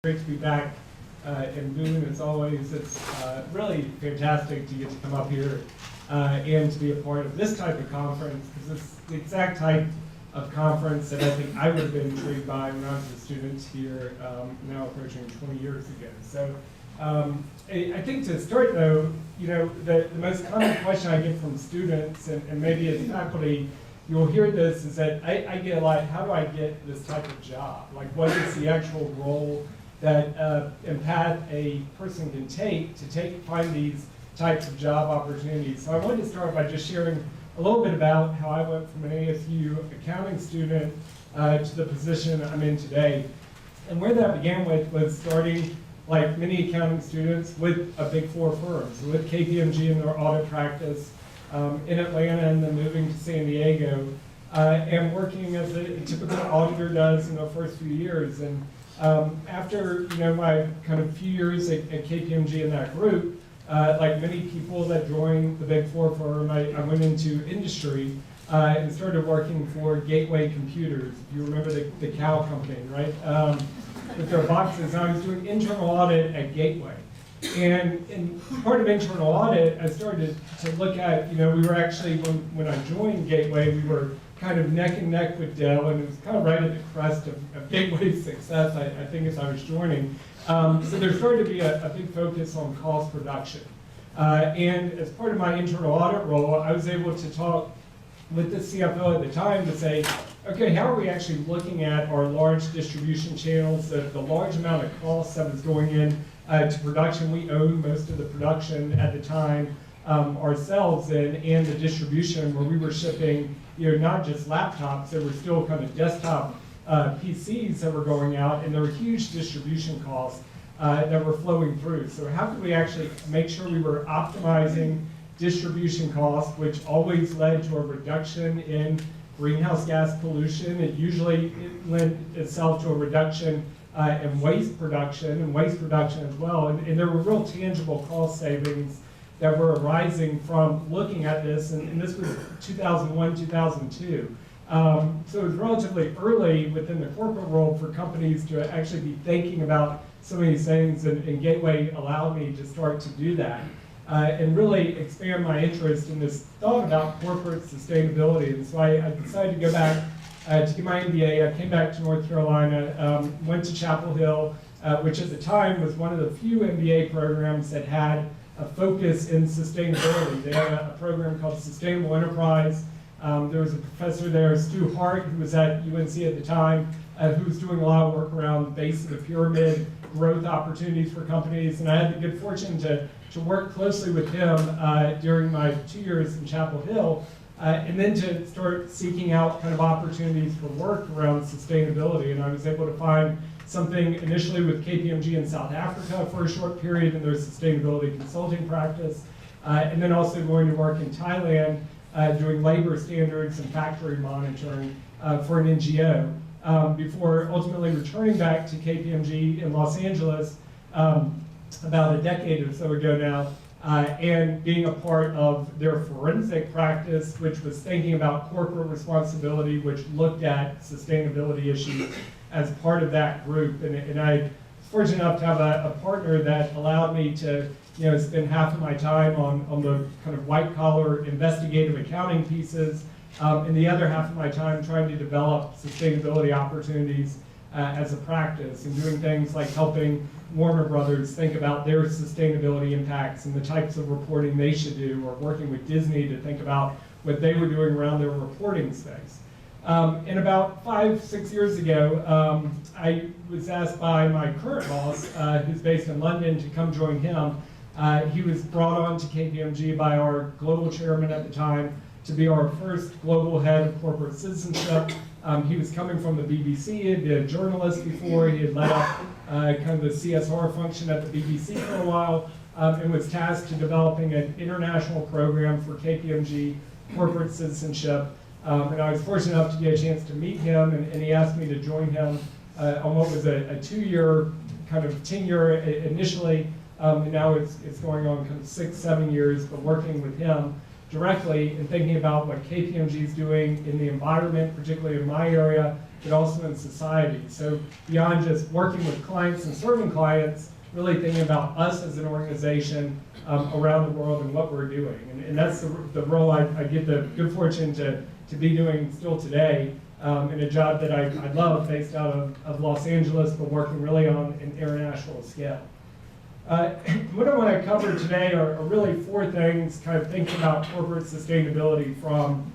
Great to be back in Boone as always. It's really fantastic to get to come up here and to be a part of this type of conference, because it's the exact type of conference that I think I would have been intrigued by when I was a student here, now approaching 20 years ago. So I think to start though, the most common question I get from students, and maybe as faculty, you'll hear this, is that I get a lot, how do I get this type of job? Like, what is the actual role that and path a person can take to find these types of job opportunities? So I wanted to start by just sharing a little bit about how I went from an ASU accounting student to the position I'm in today. And where that began with was starting, like many accounting students, with a Big Four firm, so with KPMG and their audit practice in Atlanta, and then moving to San Diego, and working as a typical auditor does in the first few years. And after my kind of few years at KPMG in that group, like many people that joined the Big Four firm, I went into industry and started working for Gateway Computers. If you remember the cow company, right? With their boxes. And I was doing internal audit at Gateway. And in part of internal audit, I started to look at, we were actually, when I joined Gateway, we were kind of neck and neck with Dell, and it was kind of right at the crest of Gateway's success, I think, as I was joining. So there started to be a big focus on cost reduction. And as part of my internal audit role, I was able to talk with the CFO at the time to say, okay, how are we actually looking at our large distribution channels, the large amount of costs that was going in to production? We owned most of the production at the time ourselves, and the distribution where we were shipping, not just laptops, there were still kind of desktop PCs that were going out, and there were huge distribution costs that were flowing through. So how could we actually make sure we were optimizing distribution costs, which always led to a reduction in greenhouse gas pollution? It usually lent itself to a reduction in waste production as well. And there were real tangible cost savings that were arising from looking at this, and this was 2001, 2002. So it was relatively early within the corporate world for companies to actually be thinking about some of these things, and Gateway allowed me to start to do that and really expand my interest in this thought about corporate sustainability. And so I decided to go back to get my MBA. I came back to North Carolina, went to Chapel Hill, which at the time was one of the few MBA programs that had a focus in sustainability. They had a program called Sustainable Enterprise. There was a professor there, Stu Hart, who was at UNC at the time, who was doing a lot of work around base of the pyramid growth opportunities for companies. And I had the good fortune to work closely with him during my 2 years in Chapel Hill, and then to start seeking out kind of opportunities for work around sustainability. And I was able to find something initially with KPMG in South Africa for a short period in their sustainability consulting practice, and then also going to work in Thailand doing labor standards and factory monitoring for an NGO, before ultimately returning back to KPMG in Los Angeles about a decade or so ago now, and being a part of their forensic practice, which was thinking about corporate responsibility, which looked at sustainability issues as part of that group. And I was fortunate enough to have a partner that allowed me to spend half of my time on the kind of white collar investigative accounting pieces, and the other half of my time trying to develop sustainability opportunities as a practice, and doing things like helping Warner Brothers think about their sustainability impacts and the types of reporting they should do, or working with Disney to think about what they were doing around their reporting space. And about 5-6 years ago, I was asked by my current boss, who's based in London, to come join him. He was brought on to KPMG by our global chairman at the time to be our first global head of corporate citizenship. He was coming from the BBC. He had been a journalist before. He had led up kind of the CSR function at the BBC for a while, and was tasked to developing an international program for KPMG corporate citizenship. And I was fortunate enough to get a chance to meet him, and he asked me to join him on what was a 2-year kind of tenure initially, and now it's going on kind of 6-7 years, but working with him directly and thinking about what KPMG is doing in the environment, particularly in my area, but also in society. So beyond just working with clients and serving clients, really thinking about us as an organization around the world and what we're doing. And that's the role I get the good fortune to be doing still today in a job that I love, based out of Los Angeles, but working really on an international scale. What I want to cover today are really four things, kind of thinking about corporate sustainability from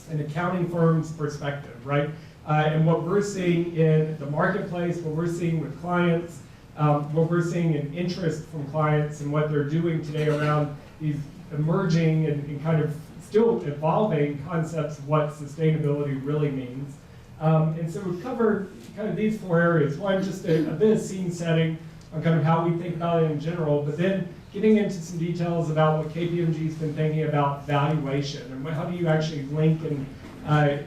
an accounting firm's perspective, right? And what we're seeing in the marketplace, what we're seeing with clients, what we're seeing in interest from clients and what they're doing today around these emerging and kind of still evolving concepts of what sustainability really means. And so we've covered kind of these four areas. One, just a bit of scene setting on kind of how we think about it in general, but then getting into some details about what KPMG's been thinking about valuation and how do you actually link and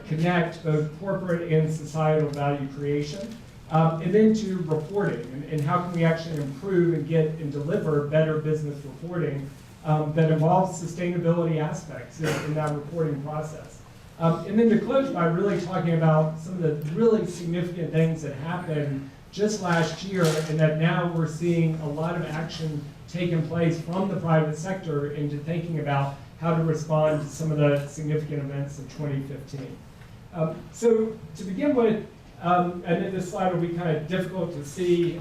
connect both corporate and societal value creation. And then to reporting and how can we actually improve and get and deliver better business reporting that involves sustainability aspects in that reporting process. And then to close by really talking about some of the really significant things that happened just last year and that now we're seeing a lot of action taking place from the private sector into thinking about how to respond to some of the significant events of 2015. So to begin with, and then this slide will be kind of difficult to see,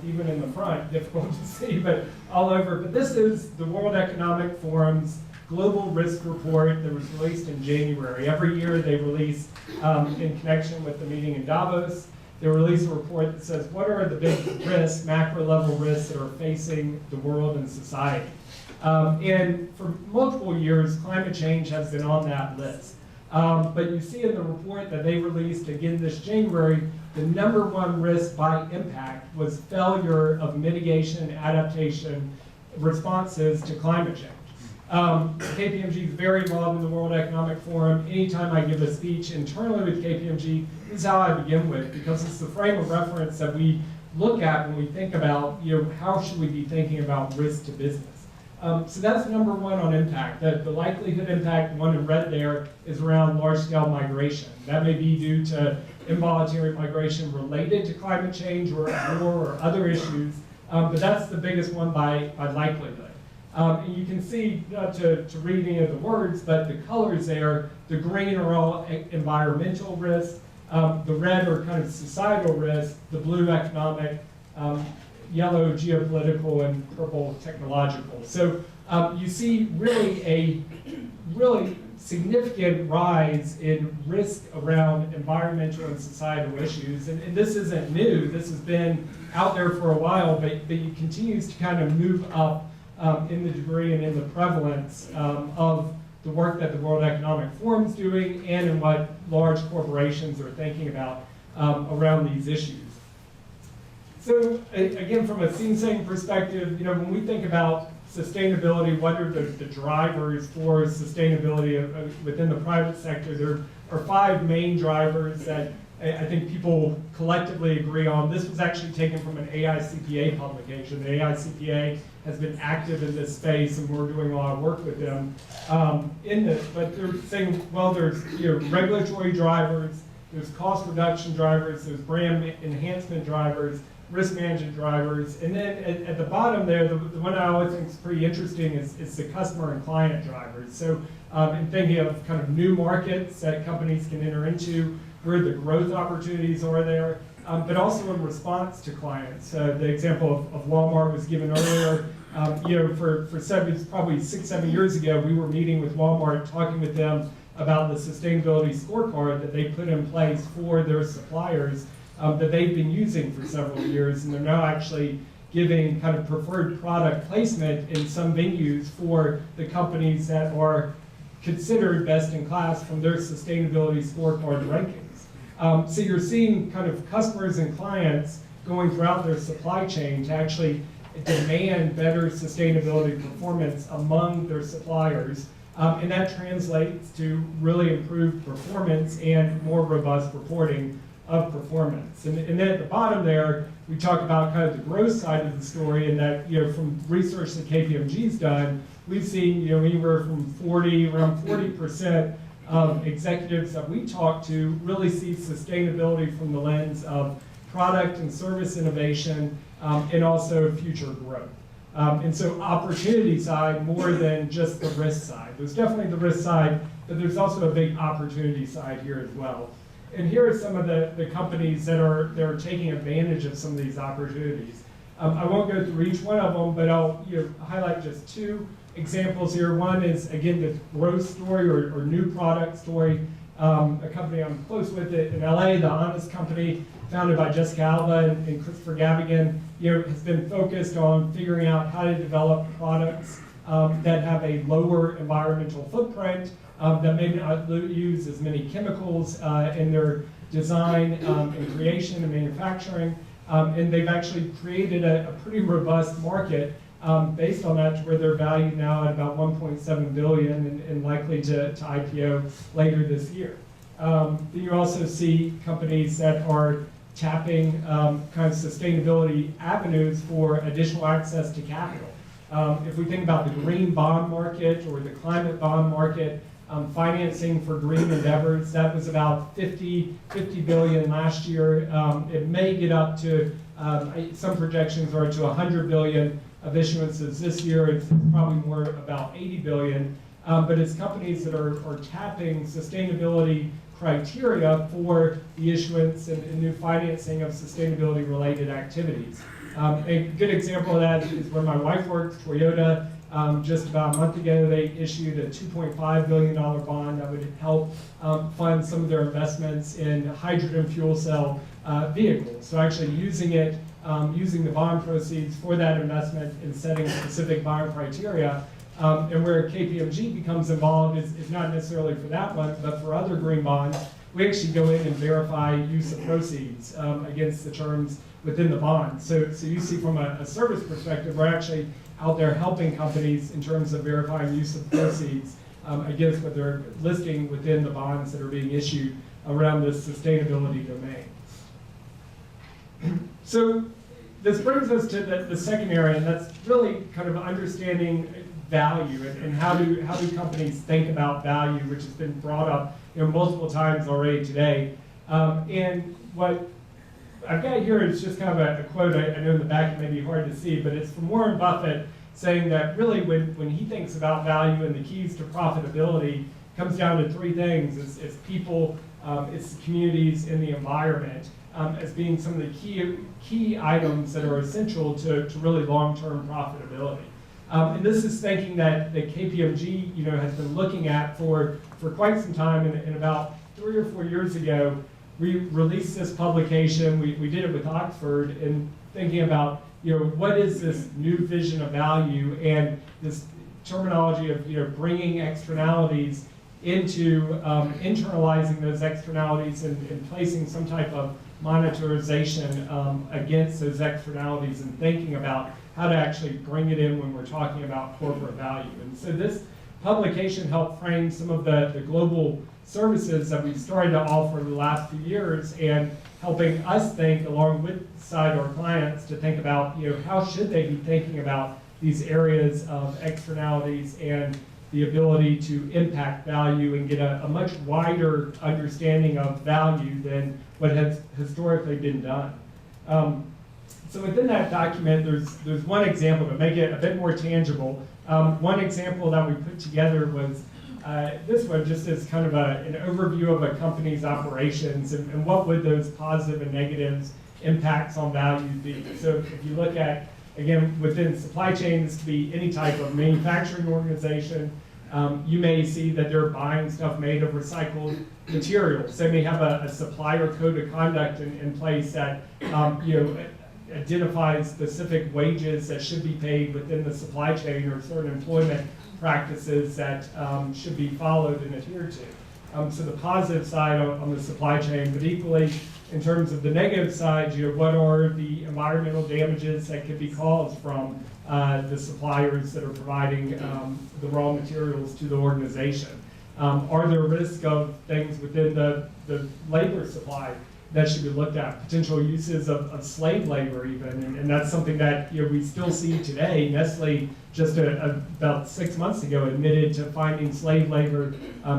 even in the front, difficult to see, but all over. But this is the World Economic Forum's Global Risk Report that was released in January. Every year they release, in connection with the meeting in Davos, they release a report that says what are the big risks, macro level risks that are facing the world and society. And for multiple years, climate change has been on that list. But you see in the report that they released again this January, the #1 risk by impact was failure of mitigation, adaptation, responses to climate change. KPMG is very involved in the World Economic Forum. Anytime I give a speech internally with KPMG, this is how I begin with, because it's the frame of reference that we look at when we think about, how should we be thinking about risk to business. So that's #1 on impact. The likelihood impact, one in red there, is around large-scale migration. That may be due to involuntary migration related to climate change or war or other issues, but that's the biggest one by likelihood. And you can see, not to read any of the words, but the colors there, the green are all environmental risks, the red are kind of societal risks, the blue economic, yellow geopolitical, and purple technological. So you see really a significant rise in risk around environmental and societal issues. And this isn't new. This has been out there for a while, but it continues to kind of move up in the degree and in the prevalence of the work that the World Economic Forum is doing and in what large corporations are thinking about around these issues. So again, from a scene-setting perspective, when we think about sustainability, what are the drivers for sustainability within the private sector? There are 5 main drivers that I think people collectively agree on. This was actually taken from an AICPA publication. The AICPA has been active in this space, and we're doing a lot of work with them in this. But they're saying, well, there's regulatory drivers, there's cost reduction drivers, there's brand enhancement drivers, risk management drivers, and then at the bottom there, the one I always think is pretty interesting is the customer and client drivers. So in thinking of kind of new markets that companies can enter into, where the growth opportunities are there, but also in response to clients. The example of Walmart was given earlier. For probably 6-7 years ago, we were meeting with Walmart, talking with them about the sustainability scorecard that they put in place for their suppliers that they've been using for several years, and they're now actually giving kind of preferred product placement in some venues for the companies that are considered best in class from their sustainability scorecard rankings. So you're seeing kind of customers and clients going throughout their supply chain to actually demand better sustainability performance among their suppliers, and that translates to really improved performance and more robust reporting of performance. And then at the bottom there, we talk about kind of the growth side of the story, and that from research that KPMG's done, we've seen anywhere from around 40% of executives that we talk to really see sustainability from the lens of product and service innovation and also future growth. And so opportunity side more than just the risk side. There's definitely the risk side, but there's also a big opportunity side here as well. And here are some of the companies that are taking advantage of some of these opportunities. I won't go through each one of them, but I'll highlight just two examples here. One is, again, the growth story or new product story. A company I'm close with in LA, the Honest Company, founded by Jessica Alba and Christopher Gavigan, has been focused on figuring out how to develop products that have a lower environmental footprint, that may not use as many chemicals in their design and creation and manufacturing. And they've actually created a pretty robust market based on that, to where they're valued now at about $1.7 billion and likely to IPO later this year. You also see companies that are tapping kind of sustainability avenues for additional access to capital. If we think about the green bond market or the climate bond market, financing for green endeavors, that was about 50 billion last year. It may get up to, some projections are to 100 billion of issuances this year. It's probably more about 80 billion. But it's companies that are tapping sustainability criteria for the issuance and new financing of sustainability-related activities. A good example of that is where my wife works, Toyota. Just about a month ago, they issued a $2.5 billion bond that would help fund some of their investments in hydrogen fuel cell vehicles. So actually using the bond proceeds for that investment and setting specific bond criteria. And where KPMG becomes involved is not necessarily for that one, but for other green bonds. We actually go in and verify use of proceeds against the terms within the bond. So you see from a service perspective, we're actually out there helping companies in terms of verifying use of proceeds against what they're listing within the bonds that are being issued around this sustainability domain. So this brings us to the second area, and that's really kind of understanding value and how do companies think about value, which has been brought up multiple times already today. And what I've got here is just kind of a quote. I know in the back it may be hard to see, but it's from Warren Buffett, saying that really when he thinks about value and the keys to profitability, it comes down to three things. It's people, it's the communities, and the environment as being some of the key items that are essential to really long-term profitability. And this is thinking that the KPMG has been looking at for quite some time. And about 3 or 4 years ago, we released this publication. We did it with Oxford, and thinking about what is this new vision of value and this terminology of bringing externalities into internalizing those externalities and placing some type of monetarization against those externalities, and thinking about how to actually bring it in when we're talking about corporate value. And so this publication helped frame some of the global services that we've started to offer the last few years, and helping us think alongside our clients to think about how should they be thinking about these areas of externalities and the ability to impact value and get a much wider understanding of value than what has historically been done. So within that document, there's one example to make it a bit more tangible. One example that we put together was this one, just as kind of an overview of a company's operations and what would those positive and negatives impacts on value be. So if you look at, again, within supply chain, this could be any type of manufacturing organization. You may see that they're buying stuff made of recycled materials. They may have a supplier code of conduct in place that identifies specific wages that should be paid within the supply chain, or certain employment practices that should be followed and adhered to. So the positive side on the supply chain, but equally in terms of the negative side, what are the environmental damages that could be caused from the suppliers that are providing the raw materials to the organization? Are there risks of things within the labor supply that should be looked at. Potential uses of slave labor even, and that's something that we still see today. Nestle just about 6 months ago admitted to finding slave labor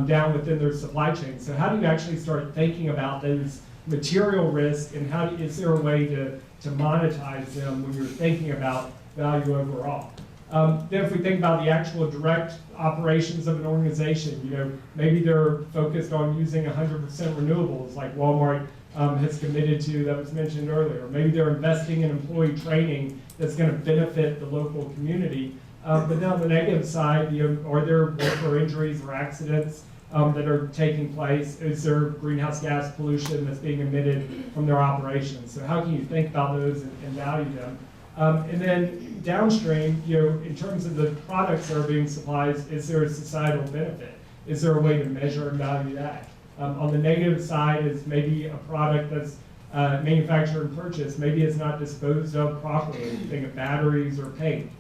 down within their supply chain. So how do you actually start thinking about those material risks, and is there a way to monetize them when you're thinking about value overall? Then if we think about the actual direct operations of an organization, maybe they're focused on using 100% renewables like Walmart has committed to, that was mentioned earlier. Maybe they're investing in employee training that's going to benefit the local community. But then on the negative side, are there worker injuries or accidents that are taking place? Is there greenhouse gas pollution that's being emitted from their operations? So how can you think about those and value them? And then downstream, in terms of the products that are being supplied, is there a societal benefit? Is there a way to measure and value that? On the negative side is maybe a product that's manufactured and purchased, maybe it's not disposed of properly. Think of batteries or paint.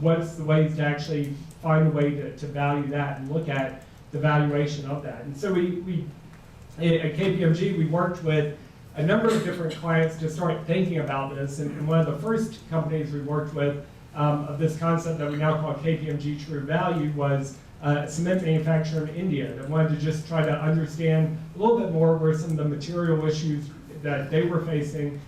What's the ways to actually find a way to value that and look at the valuation of that? And so we at KPMG, we worked with a number of different clients to start thinking about this. And one of the first companies we worked with of this concept that we now call KPMG True Value was a cement manufacturer in India that wanted to just try to understand a little bit more where some of the material issues that they were facing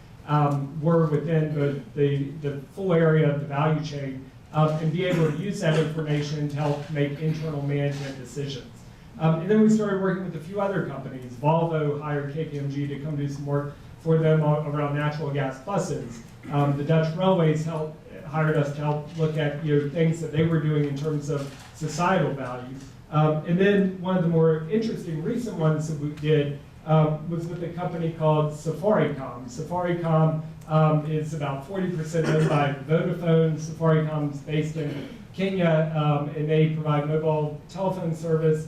were within the full area of the value chain, and be able to use that information to help make internal management decisions. And then we started working with a few other companies. Volvo hired KPMG to come do some work for them around natural gas buses. The Dutch Railways hired us to help look at things that they were doing in terms of societal value. And then one of the more interesting recent ones that we did was with a company called Safaricom. Safaricom is about 40% owned by Vodafone. Safaricom is based in Kenya, and they provide mobile telephone service.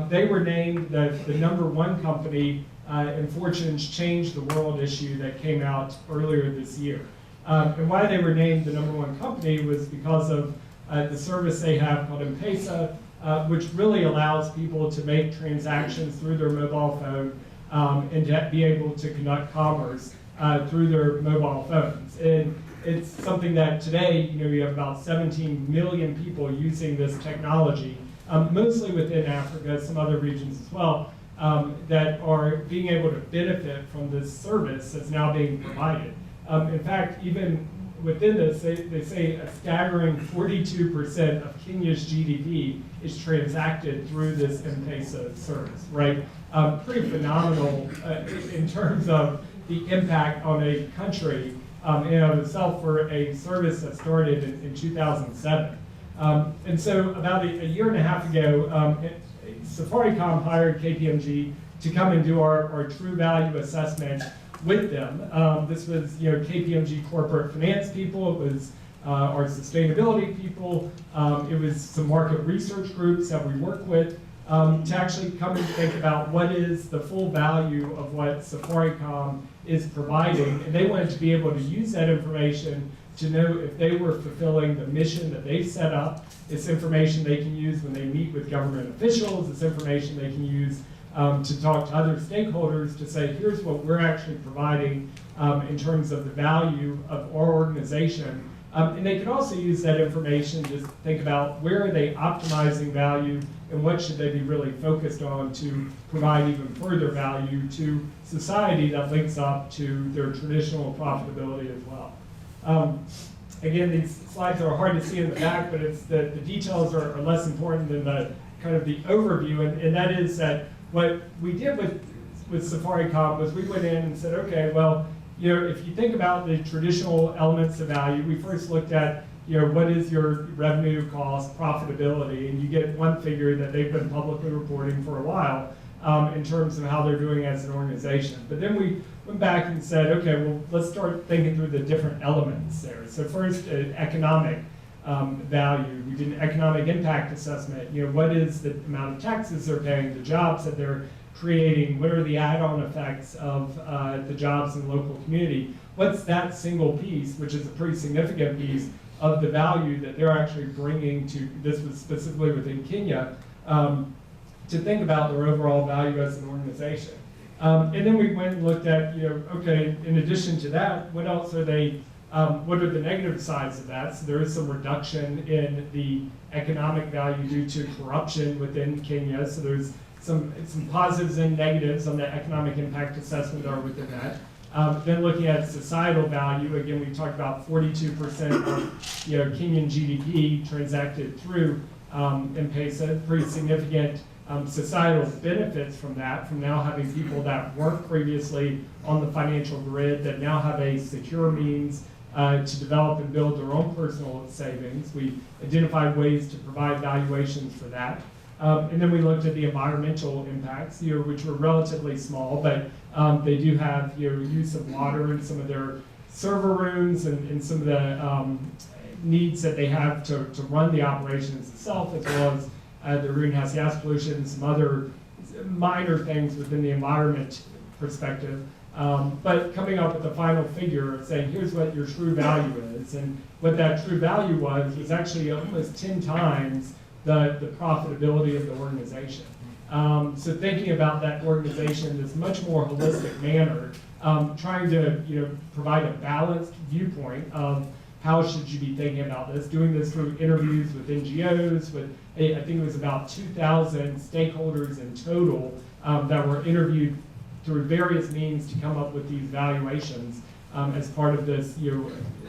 They were named the #1 company in Fortune's Change the World issue that came out earlier this year. And why they were named the #1 company was because of the service they have called M-Pesa, which really allows people to make transactions through their mobile phone and to be able to conduct commerce through their mobile phones. And it's something that today, you have about 17 million people using this technology, mostly within Africa, some other regions as well, that are being able to benefit from this service that's now being provided. In fact, even within this, they say a staggering 42% of Kenya's GDP is transacted through this M-Pesa service, right? Pretty phenomenal in terms of the impact on a country in and of itself for a service that started in 2007. And so about a year and a half ago, Safaricom hired KPMG to come and do our true value assessment with them. This was KPMG corporate finance people, it was our sustainability people, it was some market research groups that we work with to actually come and think about what is the full value of what Safaricom is providing. And they wanted to be able to use that information to know if they were fulfilling the mission that they've set up. It's information they can use when they meet with government officials. It's information they can use to talk to other stakeholders to say, here's what we're actually providing in terms of the value of our organization. And they could also use that information to think about where are they optimizing value and what should they be really focused on to provide even further value to society that links up to their traditional profitability as well. Again, these slides are hard to see in the back, but it's the details are less important than the kind of the overview, and that is that what we did with Safaricom was we went in and said, okay, well, if you think about the traditional elements of value, we first looked at, what is your revenue, cost, profitability, and you get one figure that they've been publicly reporting for a while in terms of how they're doing as an organization. But then we went back and said, okay, well, let's start thinking through the different elements there. So first, economic value. We did an economic impact assessment. What is the amount of taxes they're paying, the jobs that they're creating, what are the add-on effects of the jobs in the local community? What's that single piece, which is a pretty significant piece, of the value that they're actually bringing to, this was specifically within Kenya, to think about their overall value as an organization. And then we went and looked at, okay, in addition to that, what else are they, what are the negative sides of that? So there is some reduction in the economic value due to corruption within Kenya. So there's some positives and negatives on the economic impact assessment are within that. Then looking at societal value, again, we talked about 42% of Kenyan GDP transacted through M-Pesa, pretty significant societal benefits from that, from now having people that weren't previously on the financial grid that now have a secure means to develop and build their own personal savings. We identified ways to provide valuations for that. And then we looked at the environmental impacts, which were relatively small, but they do have use of water in some of their server rooms and some of the needs that they have to run the operations itself, as well as the greenhouse gas pollution, some other minor things within the environment perspective. But coming up with the final figure of saying, here's what your true value is. And what that true value was actually almost 10 times the profitability of the organization. So thinking about that organization in this much more holistic manner, trying to provide a balanced viewpoint of how should you be thinking about this, doing this through interviews with NGOs, with I think it was about 2,000 stakeholders in total that were interviewed through various means to come up with these valuations as part of this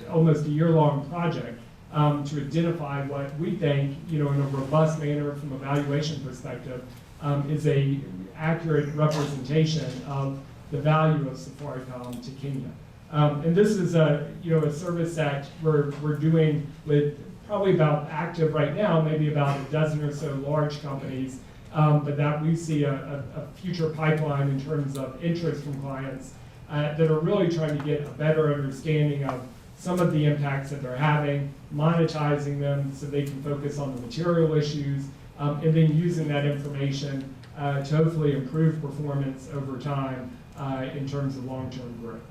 almost a year-long project. To identify what we think, in a robust manner from a valuation perspective, is a accurate representation of the value of Safaricom to Kenya. And this is a service that we're doing with probably about active right now, maybe about a dozen or so large companies, but that we see a future pipeline in terms of interest from clients that are really trying to get a better understanding of some of the impacts that they're having, monetizing them so they can focus on the material issues, and then using that information to hopefully improve performance over time in terms of long-term growth.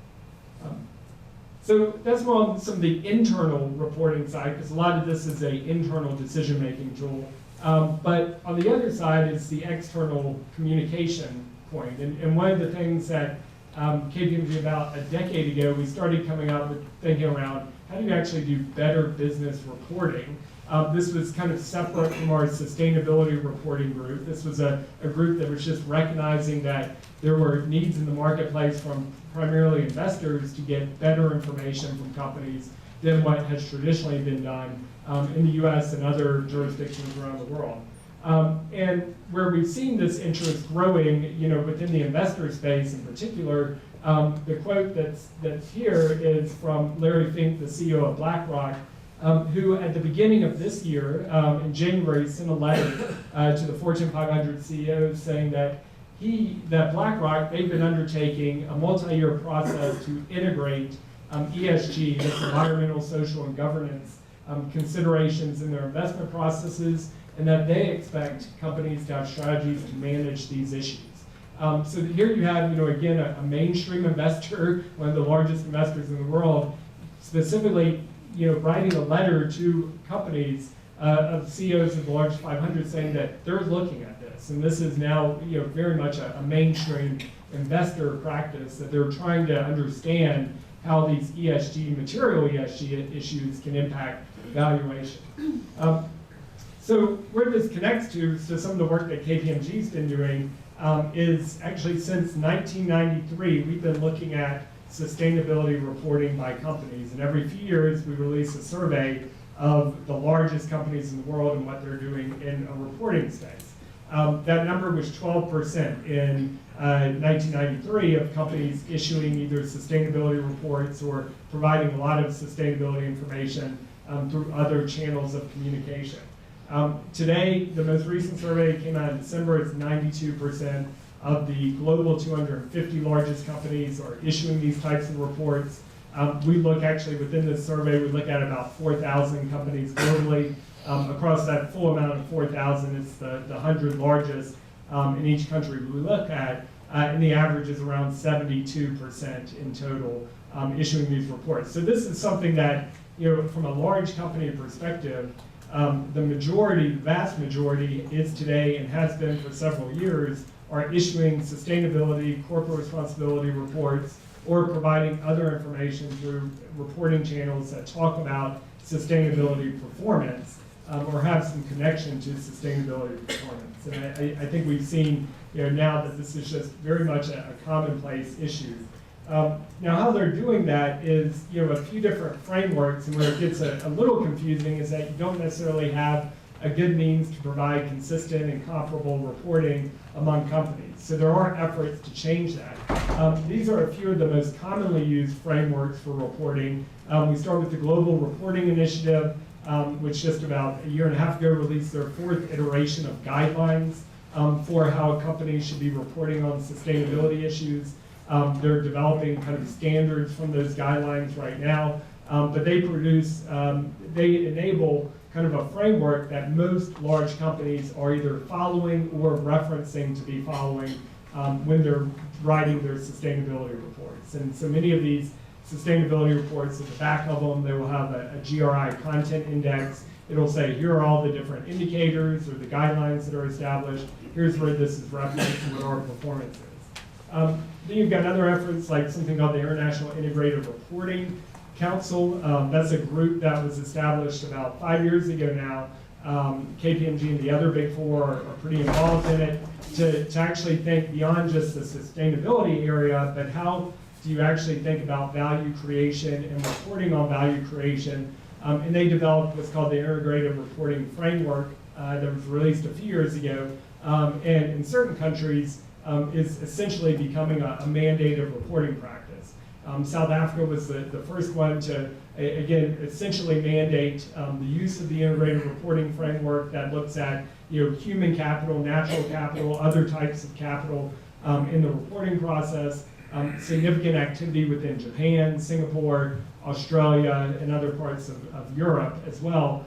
So that's more on some of the internal reporting side, because a lot of this is an internal decision-making tool. But on the other side is the external communication point. And one of the things that KPMG about a decade ago, we started coming up with thinking around how do you actually do better business reporting. This was kind of separate from our sustainability reporting group. This was a group that was just recognizing that there were needs in the marketplace from primarily investors to get better information from companies than what has traditionally been done in the US and other jurisdictions around the world. And where we've seen this interest growing, within the investor space in particular, the quote that's here is from Larry Fink, the CEO of BlackRock, who at the beginning of this year, in January, sent a letter to the Fortune 500 CEOs saying that BlackRock, they've been undertaking a multi-year process to integrate ESG, that's environmental, social, and governance considerations in their investment processes, and that they expect companies to have strategies to manage these issues. So here you have, again, a mainstream investor, one of the largest investors in the world, specifically, writing a letter to companies of CEOs of the largest 500 saying that they're looking at this. And this is now, very much a mainstream investor practice, that they're trying to understand how these material ESG issues can impact valuation. So where this connects to some of the work that KPMG's been doing is actually since 1993, we've been looking at sustainability reporting by companies. And every few years, we release a survey of the largest companies in the world and what they're doing in a reporting space. That number was 12% in 1993 of companies issuing either sustainability reports or providing a lot of sustainability information through other channels of communication. Today, the most recent survey came out in December. It's 92% of the global 250 largest companies are issuing these types of reports. We look actually within this survey, we look at about 4,000 companies globally. Across that full amount of 4,000, it's the 100 largest in each country we look at, and the average is around 72% in total issuing these reports. So this is something that, from a large company perspective, the vast majority is today and has been for several years are issuing sustainability, corporate responsibility reports, or providing other information through reporting channels that talk about sustainability performance, or have some connection to sustainability performance. And I think we've seen, now that this is just very much a commonplace issue. Now, how they're doing that is, a few different frameworks, and where it gets a little confusing is that you don't necessarily have a good means to provide consistent and comparable reporting among companies. So there are efforts to change that. These are a few of the most commonly used frameworks for reporting. We start with the Global Reporting Initiative, which just about a year and a half ago released their 4th iteration of guidelines for how companies should be reporting on sustainability issues. They're developing kind of standards from those guidelines right now, but they enable kind of a framework that most large companies are either following or referencing to be following when they're writing their sustainability reports. And so many of these sustainability reports, at the back of them, they will have a GRI content index. It'll say, here are all the different indicators or the guidelines that are established. Here's where this is referenced and what our performance is. Then you've got other efforts like something called the International Integrated Reporting Council. That's a group that was established about 5 years ago now. KPMG and the other big four are pretty involved in it to actually think beyond just the sustainability area, but how do you actually think about value creation and reporting on value creation? And they developed what's called the Integrated Reporting Framework that was released a few years ago. And in certain countries, is essentially becoming a mandated reporting practice. South Africa was the first one to, again, essentially mandate the use of the integrated reporting framework that looks at human capital, natural capital, other types of capital in the reporting process. Significant activity within Japan, Singapore, Australia, and other parts of Europe as well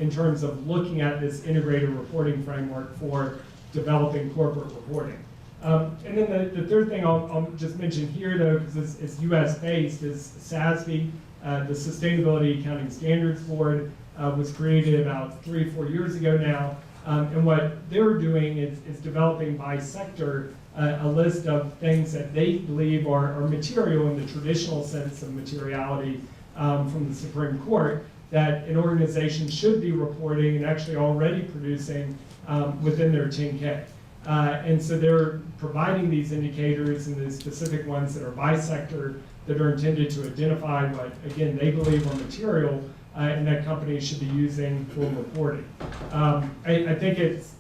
in terms of looking at this integrated reporting framework for developing corporate reporting. And then the third thing I'll just mention here, though, because it's US-based, is SASB, the Sustainability Accounting Standards Board, was created about 3 or 4 years ago now. And what they're doing is developing by sector a list of things that they believe are material in the traditional sense of materiality from the Supreme Court that an organization should be reporting and actually already producing within their 10K. And so they're providing these indicators and the specific ones that are by sector that are intended to identify what, again, they believe are material and that companies should be using for reporting. I think it's,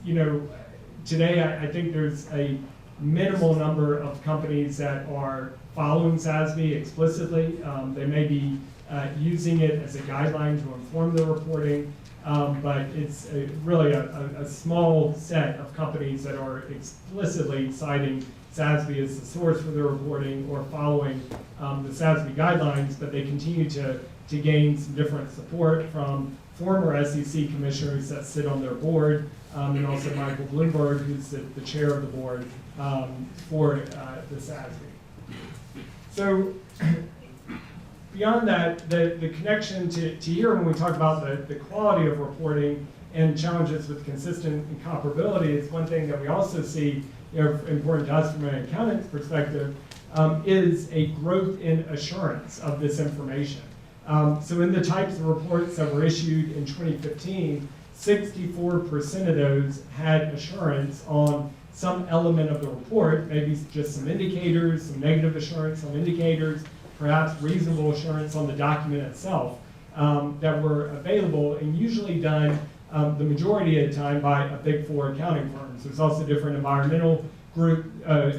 today I think there's a minimal number of companies that are following SASB explicitly. They may be using it as a guideline to inform their reporting. But it's really a small set of companies that are explicitly citing SASB as the source for their reporting or following the SASB guidelines, but they continue to gain some different support from former SEC commissioners that sit on their board, and also Michael Bloomberg, who's the chair of the board for the SASB. So, beyond that, the connection to here when we talk about the quality of reporting and challenges with consistent and comparability is one thing that we also see important to us from an accountant's perspective is a growth in assurance of this information. So in the types of reports that were issued in 2015, 64% of those had assurance on some element of the report, maybe just some indicators, some negative assurance on indicators, perhaps reasonable assurance on the document itself that were available and usually done the majority of the time by a big four accounting firms. There's also different environmental group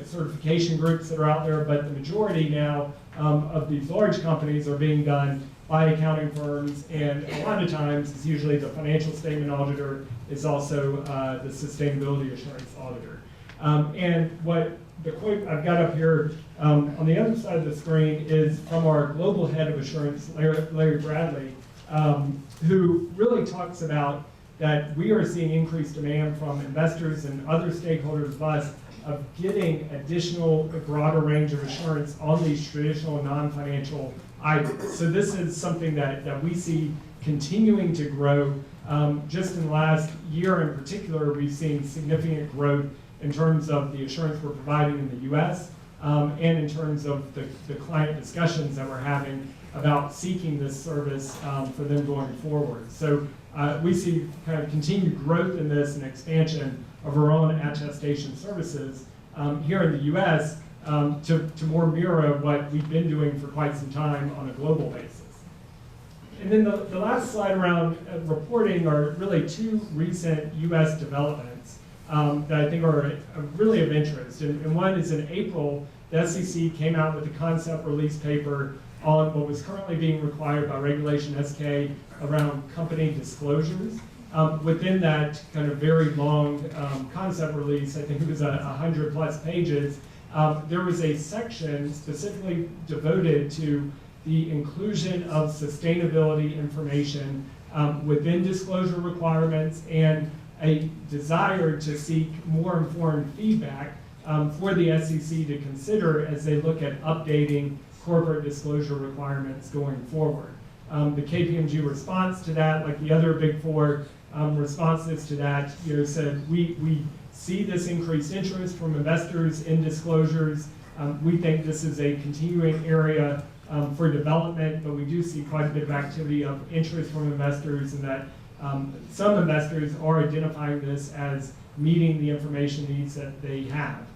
certification groups that are out there, but the majority now of these large companies are being done by accounting firms, and a lot of times it's usually the financial statement auditor is also the sustainability assurance auditor. And what the quote I've got up here on the other side of the screen is from our global head of assurance, Larry Bradley, who really talks about that we are seeing increased demand from investors and other stakeholders of us of getting additional, broader range of assurance on these traditional non-financial items. So this is something that we see continuing to grow. Just in the last year in particular, we've seen significant growth in terms of the assurance we're providing in the US, and in terms of the client discussions that we're having about seeking this service for them going forward. So we see kind of continued growth in this and expansion of our own attestation services here in the US to more mirror what we've been doing for quite some time on a global basis. And then the last slide around reporting are really two recent US developments that I think are really of interest. And one is in April, the SEC came out with a concept release paper on what was currently being required by Regulation SK around company disclosures. Within that kind of very long concept release, I think it was 100+ pages, there was a section specifically devoted to the inclusion of sustainability information within disclosure requirements and a desire to seek more informed feedback for the SEC to consider as they look at updating corporate disclosure requirements going forward. The KPMG response to that, like the other Big Four responses to that, said we see this increased interest from investors in disclosures. We think this is a continuing area for development, but we do see quite a bit of activity of interest from investors, and that some investors are identifying this as meeting the information needs that they have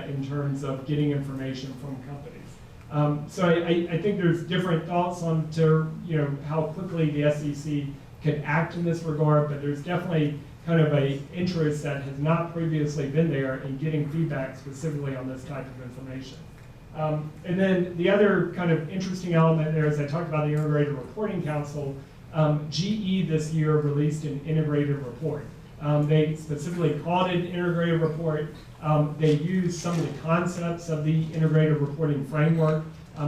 in terms of getting information from companies. So I think there's different thoughts on how quickly the SEC could act in this regard, but there's definitely kind of a interest that has not previously been there in getting feedback specifically on this type of information. And then the other kind of interesting element there is I talked about the Integrated Reporting Council. GE this year released an integrated report. They specifically called it an integrated report. They used some of the concepts of the integrated reporting framework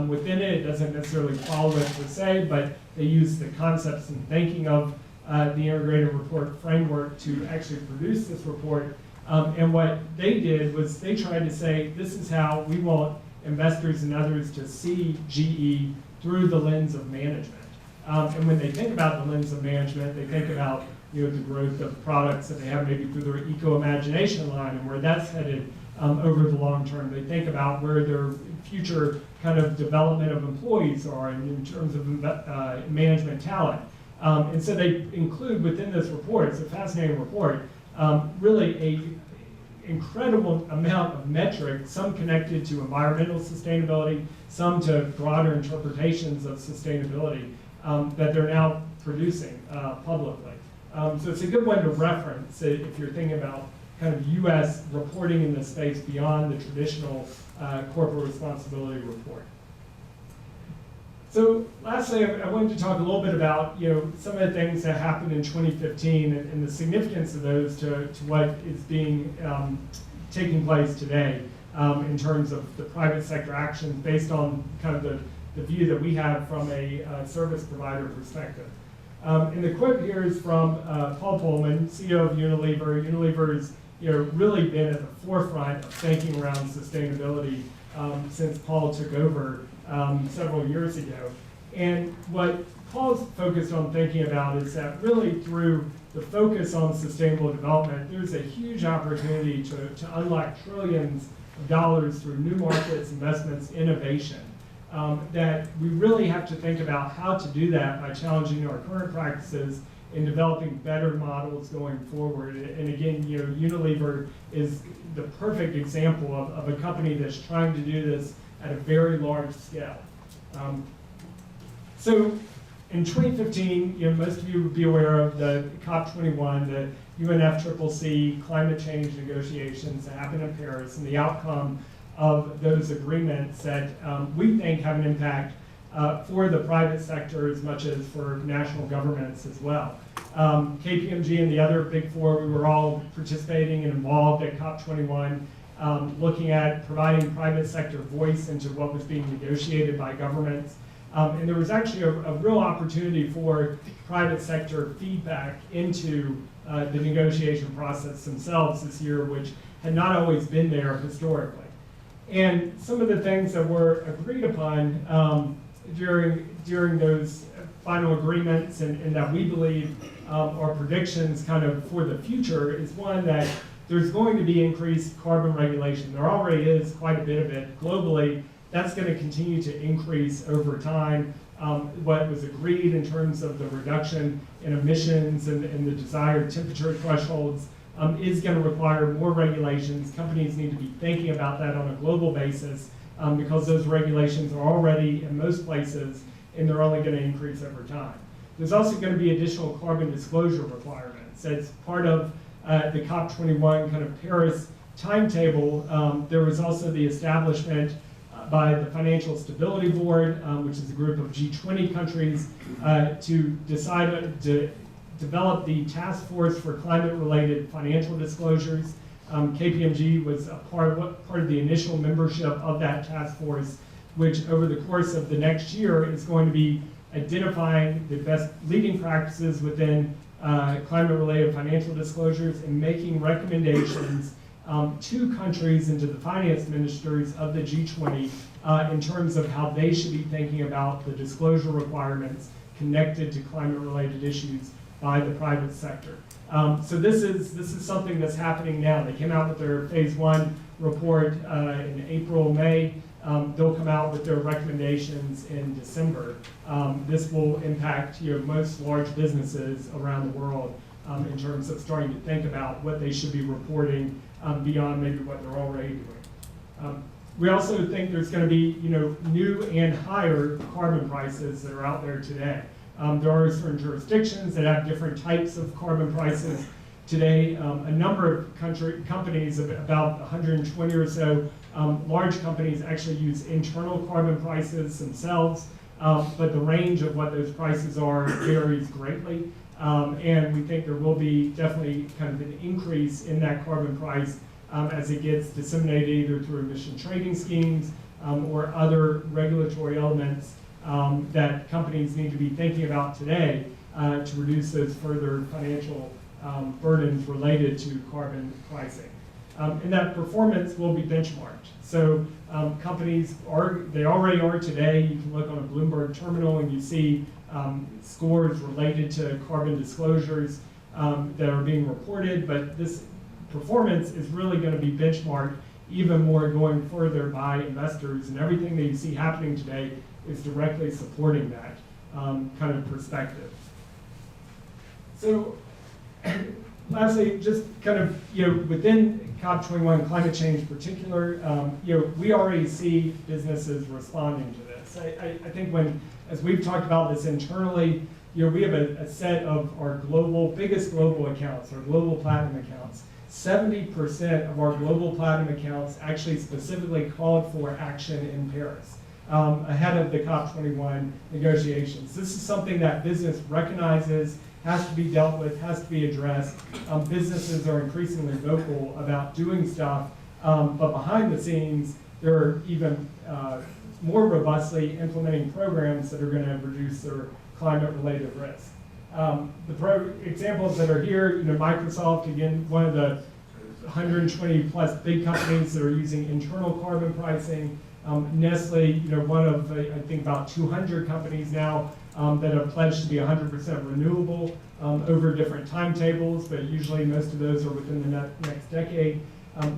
within it. It doesn't necessarily follow it per se, but they use the concepts and thinking of the integrated report framework to actually produce this report. And what they did was they tried to say, this is how we want investors and others to see GE through the lens of management. And when they think about the lens of management, they think about the growth of products that they have maybe through their eco-imagination line and where that's headed over the long term. They think about where their future kind of development of employees are in terms of management talent. And so they include within this report, it's a fascinating report, really a incredible amount of metrics, some connected to environmental sustainability, some to broader interpretations of sustainability that they're now producing publicly. So it's a good one to reference if you're thinking about kind of US reporting in this space beyond the traditional corporate responsibility report. So lastly, I wanted to talk a little bit about some of the things that happened in 2015 and the significance of those to what is being taking place today in terms of the private sector actions based on kind of the view that we have from a service provider perspective. And the quote here is from Paul Pullman, CEO of Unilever. Unilever's really been at the forefront of thinking around sustainability since Paul took over several years ago. And what Paul's focused on thinking about is that really through the focus on sustainable development, there's a huge opportunity to unlock trillions of dollars through new markets, investments, innovation. That we really have to think about how to do that by challenging our current practices and developing better models going forward. And again, Unilever is the perfect example of a company that's trying to do this at a very large scale. So in 2015, most of you would be aware of the COP21, the UNFCCC climate change negotiations that happened in Paris, and the outcome of those agreements that we think have an impact for the private sector as much as for national governments as well. KPMG and the other Big Four, we were all participating and involved at COP21, looking at providing private sector voice into what was being negotiated by governments. And there was actually a real opportunity for private sector feedback into the negotiation process themselves this year, which had not always been there historically. And some of the things that were agreed upon during those final agreements and that we believe are predictions kind of for the future is one that there's going to be increased carbon regulation. There already is quite a bit of it globally. That's going to continue to increase over time. What was agreed in terms of the reduction in emissions and the desired temperature thresholds is going to require more regulations. Companies need to be thinking about that on a global basis because those regulations are already in most places and they're only going to increase over time. There's also going to be additional carbon disclosure requirements. As part of the COP21 kind of Paris timetable, there was also the establishment by the Financial Stability Board, which is a group of G20 countries, to decide to develop the Task Force for Climate-Related Financial Disclosures. KPMG was a part of the initial membership of that task force, which over the course of the next year is going to be identifying the best leading practices within climate-related financial disclosures and making recommendations to countries and to the finance ministers of the G20 in terms of how they should be thinking about the disclosure requirements connected to climate-related issues by the private sector. So this is something that's happening now. They came out with their phase 1 report in April, May. They'll come out with their recommendations in December. This will impact most large businesses around the world in terms of starting to think about what they should be reporting beyond maybe what they're already doing. We also think there's going to be new and higher carbon prices that are out there today. There are certain jurisdictions that have different types of carbon prices today. A number of companies, about 120 or so, large companies actually use internal carbon prices themselves, but the range of what those prices are varies greatly. And we think there will be definitely kind of an increase in that carbon price as it gets disseminated either through emission trading schemes or other regulatory elements that companies need to be thinking about today to reduce those further financial burdens related to carbon pricing. And that performance will be benchmarked. So companies they already are today. You can look on a Bloomberg terminal and you see scores related to carbon disclosures that are being reported, but this performance is really going to be benchmarked even more going further by investors, and everything that you see happening today is directly supporting that kind of perspective. So lastly, just kind of within COP21 climate change in particular, we already see businesses responding to this. I think as we've talked about this internally, we have a set of our biggest global accounts, our global platinum accounts. 70% of our global platinum accounts actually specifically called for action in Paris ahead of the COP21 negotiations. This is something that business recognizes, has to be dealt with, has to be addressed. Businesses are increasingly vocal about doing stuff, but behind the scenes, they're even more robustly implementing programs that are going to reduce their climate-related risk. The examples that are here, Microsoft, again, one of the 120 plus big companies that are using internal carbon pricing. Nestle, one of, I think, about 200 companies now that have pledged to be 100% renewable over different timetables, but usually most of those are within the next decade.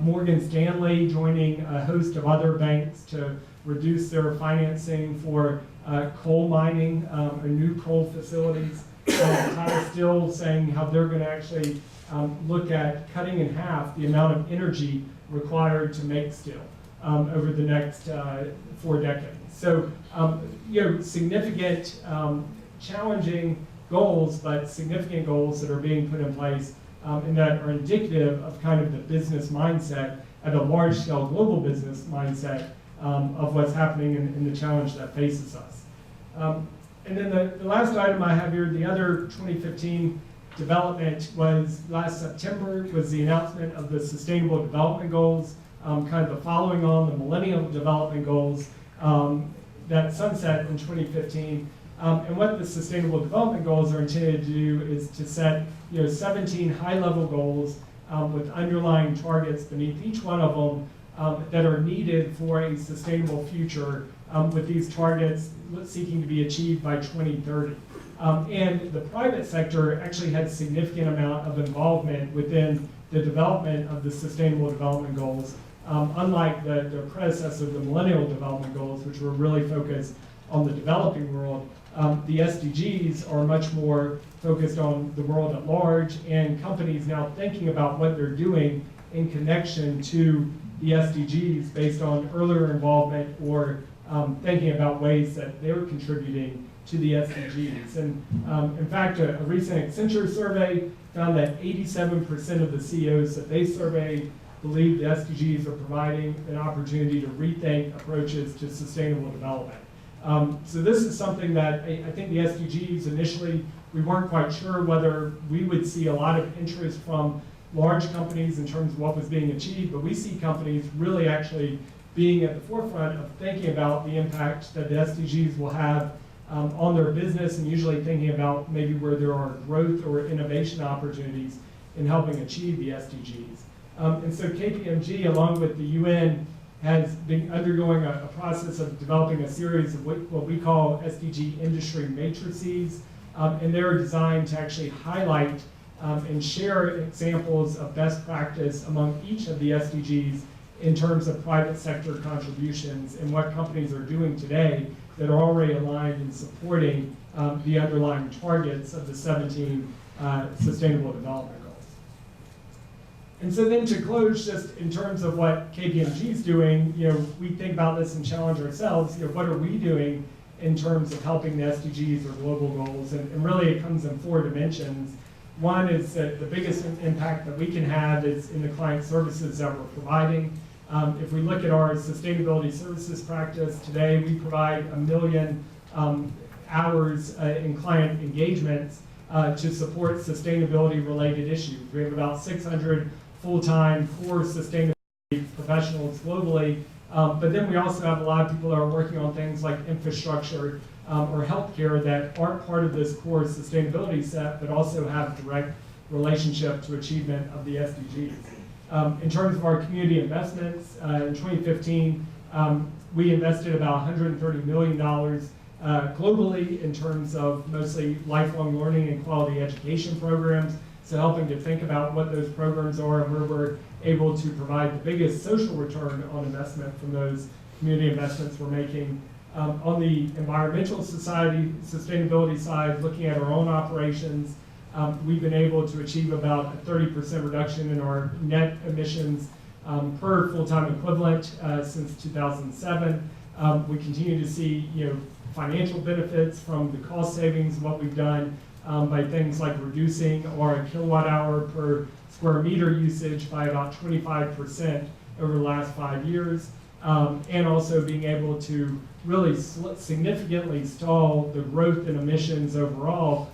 Morgan Stanley joining a host of other banks to reduce their financing for coal mining or new coal facilities. Tata Steel saying how they're going to actually look at cutting in half the amount of energy required to make steel over the next 4 decades. So, significant, challenging goals, but significant goals that are being put in place and that are indicative of kind of the business mindset at a large-scale global business mindset of what's happening in the challenge that faces us. And then the last item I have here, the other 2015 development was last September, was the announcement of the Sustainable Development Goals, kind of the following on the Millennium Development Goals that sunset in 2015. And what the Sustainable Development Goals are intended to do is to set 17 high-level goals with underlying targets beneath each one of them that are needed for a sustainable future with these targets seeking to be achieved by 2030. And the private sector actually had a significant amount of involvement within the development of the Sustainable Development Goals. Unlike their predecessor, the Millennial Development Goals, which were really focused on the developing world, the SDGs are much more focused on the world at large, and companies now thinking about what they're doing in connection to the SDGs based on earlier involvement or thinking about ways that they're contributing to the SDGs. And in fact, a recent Accenture survey found that 87% of the CEOs that they surveyed believe the SDGs are providing an opportunity to rethink approaches to sustainable development. So this is something that I think the SDGs initially, we weren't quite sure whether we would see a lot of interest from large companies in terms of what was being achieved, but we see companies really actually being at the forefront of thinking about the impact that the SDGs will have on their business, and usually thinking about maybe where there are growth or innovation opportunities in helping achieve the SDGs. And so KPMG, along with the UN, has been undergoing a process of developing a series of what we call SDG industry matrices, and they're designed to actually highlight and share examples of best practice among each of the SDGs in terms of private sector contributions and what companies are doing today that are already aligned in supporting the underlying targets of the 17 Sustainable Development Goals. And so then to close, just in terms of what KPMG is doing, we think about this and challenge ourselves, what are we doing in terms of helping the SDGs or global goals? And really it comes in 4 dimensions. One is that the biggest impact that we can have is in the client services that we're providing. If we look at our sustainability services practice today, we provide 1 million hours in client engagements to support sustainability-related issues. We have about 600 full-time core sustainability professionals globally, but then we also have a lot of people that are working on things like infrastructure or healthcare that aren't part of this core sustainability set, but also have direct relationship to achievement of the SDGs. In terms of our community investments, in 2015, we invested about $130 million globally in terms of mostly lifelong learning and quality education programs, so helping to think about what those programs are and where we're able to provide the biggest social return on investment from those community investments we're making. On the environmental sustainability side, looking at our own operations, we've been able to achieve about a 30% reduction in our net emissions per full-time equivalent since 2007. We continue to see financial benefits from the cost savings of what we've done by things like reducing our kilowatt hour per square meter usage by about 25% over the last 5 years, and also being able to really significantly stall the growth in emissions overall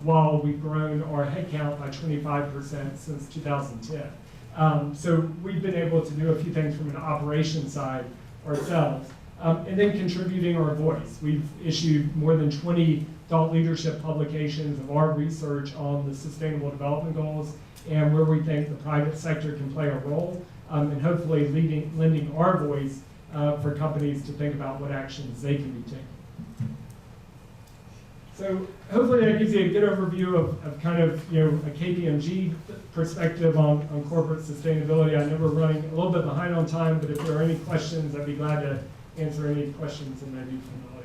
while we've grown our headcount by 25% since 2010. So we've been able to do a few things from an operations side ourselves. And then contributing our voice. We've issued more than 20 thought leadership publications of our research on the Sustainable Development Goals and where we think the private sector can play a role, and hopefully lending our voice for companies to think about what actions they can be taking. So hopefully that gives you a good overview of kind of a KPMG perspective on corporate sustainability. I know we're running a little bit behind on time, but if there are any questions, I'd be glad to answer any questions that may be from the